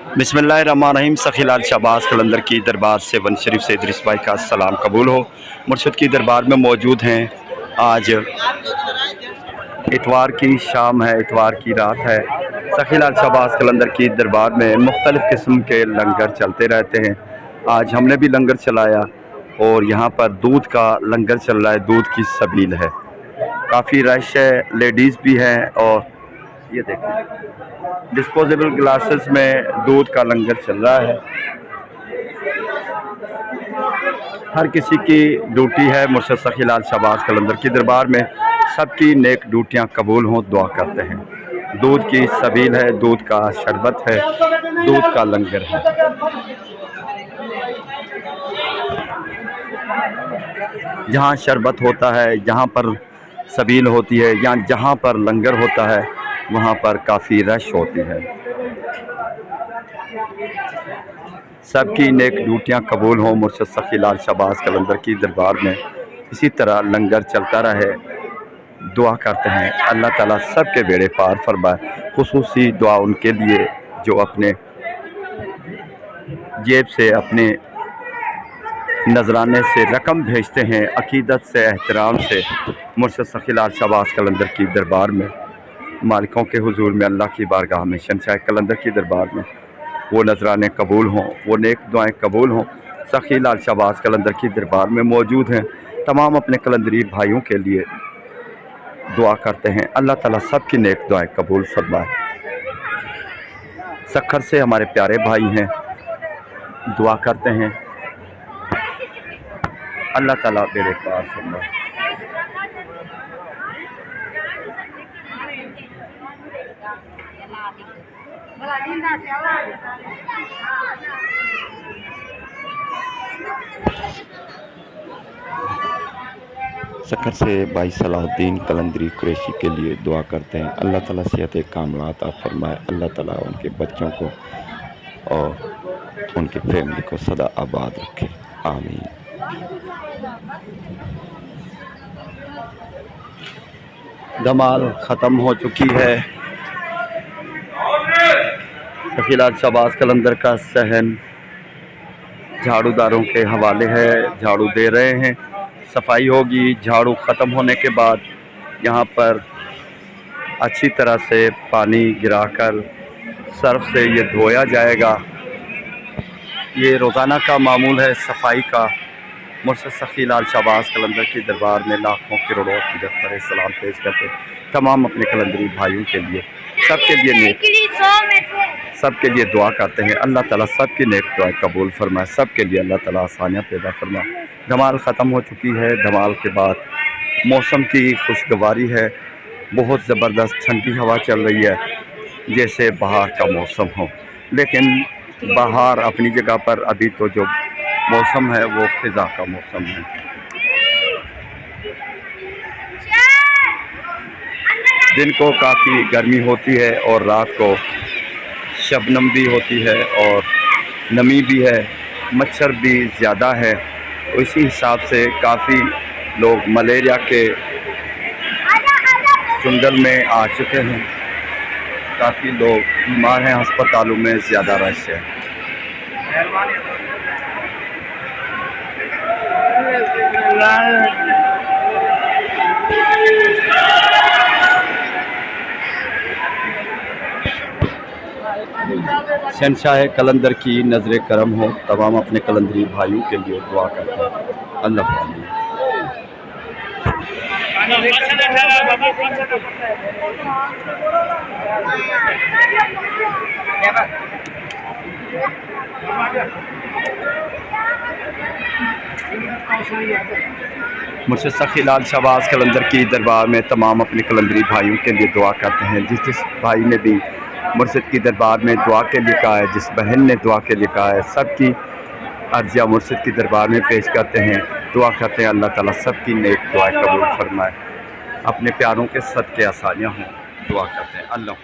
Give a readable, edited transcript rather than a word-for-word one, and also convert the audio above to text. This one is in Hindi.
बिस्मिल्लाहिर्रहमानिर्रहीम। सखीलाल शहबाज कलंदर की दरबार से वन शरीफ से इदरीस भाई का सलाम कबूल हो। मुर्शद की दरबार में मौजूद हैं। आज इतवार की शाम है, इतवार की रात है। सखीलाल शहबाज कलंदर की दरबार में मुख्तलिफ़ किस्म के लंगर चलते रहते हैं। आज हमने भी लंगर चलाया और यहाँ पर दूध का लंगर चल रहा है, दूध की सबील है। काफ़ी रश है, लेडीज़ भी हैं और ये देखें डिस्पोजेबल ग्लासेस में दूध का लंगर चल रहा है। हर किसी की ड्यूटी है मुर्शद सखीलाल शहबाज कलंदर की दरबार में सबकी नेक ड्यूटियां कबूल हों, दुआ करते हैं। दूध की सबील है, दूध का शरबत है, दूध का लंगर है। जहाँ शरबत होता है, जहाँ पर सबील होती है या जहाँ पर लंगर होता है वहाँ पर काफ़ी रश होती है। सबकी नेक ड्यूटियाँ कबूल हों मुर्शद सखीलाल शहबाज कलंदर की दरबार में। इसी तरह लंगर चलता रहे, दुआ करते हैं अल्लाह ताला सबके बेड़े पार फरमाए। खुसूसी दुआ उनके लिए जो अपने जेब से, अपने नजराने से रकम भेजते हैं, अकीदत से, एहतराम से मुर्शद सखीलाल शहबाज कलंदर की दरबार में, मालिकों के हुजूर में, अल्लाह की बारगाह में, शहंशाह कलंदर की दरबार में वो नजराने कबूल हों, वो नेक दुआएं कबूल हों। सखीलाल शहबाज कलंदर की दरबार में मौजूद हैं। तमाम अपने कलंदरी भाइयों के लिए दुआ करते हैं अल्लाह ताला सबकी नेक दुआएं कबूल फरमाए। सखर से हमारे प्यारे भाई हैं, दुआ करते हैं अल्लाह ताला बेड़े पार फरमाए। सखर से भाई सलाहुद्दीन कलंदरी कुरैशी के लिए दुआ करते हैं अल्लाह ताला सेहत कामला अता फरमाए। अल्लाह ताला उनके बच्चों को और उनकी फैमिली को सदा आबाद रखे, आमीन। धमाल ख़त्म हो चुकी है। सखीलाल शहबाज कलंदर का सहन झाड़ूदारों के हवाले है, झाड़ू दे रहे हैं। सफाई होगी, झाड़ू ख़त्म होने के बाद यहाँ पर अच्छी तरह से पानी गिराकर सर्फ से ये धोया जाएगा। ये रोज़ाना का मामूल है सफाई का। मुर्शद सखीलाल शहबाज कलंदर की दरबार में लाखों करोड़ों की पर सलाम पेश करते तमाम अपने कलंदरी भाइयों के लिए, सबके लिए दुआ करते हैं अल्लाह ताला सबकी नेक दुआ कबूल फरमाए। सबके लिए अल्लाह ताला आसानियाँ पैदा फरमाए। धमाल ख़त्म हो चुकी है। धमाल के बाद मौसम की खुशगवारी है, बहुत ज़बरदस्त ठंडी हवा चल रही है जैसे बहार का मौसम हो। लेकिन बहार अपनी जगह पर, अभी तो जो मौसम है वो ख़िज़ा का मौसम है। दिन को काफ़ी गर्मी होती है और रात को शबनम भी होती है और नमी भी है, मच्छर भी ज़्यादा है। इसी हिसाब से काफ़ी लोग मलेरिया के चुंगल में आ चुके हैं, काफ़ी लोग बीमार हैं, अस्पतालों में ज़्यादा रश है। शहंशाह कलंदर की नज़र करम हो। तमाम अपने कलंदरी भाइयों के लिए दुआ करते हैं अल्लाह आमीन। मुर्शद सखीलाल शहबाज कलंदर की दरबार में तमाम अपने कलंदरी भाइयों के लिए दुआ करते हैं। जिस भाई ने भी मुर्शद की दरबार में दुआ के लिए कहा है, जिस बहन ने दुआ के लिए कहा है, सबकी अर्जिया मुर्शद की दरबार में पेश करते हैं। दुआ करते हैं अल्लाह ताला सबकी नेक दुआ कबूल फरमाए, अपने प्यारों के सदके आसानियाँ हों। दुआ करते हैं अल्लाह।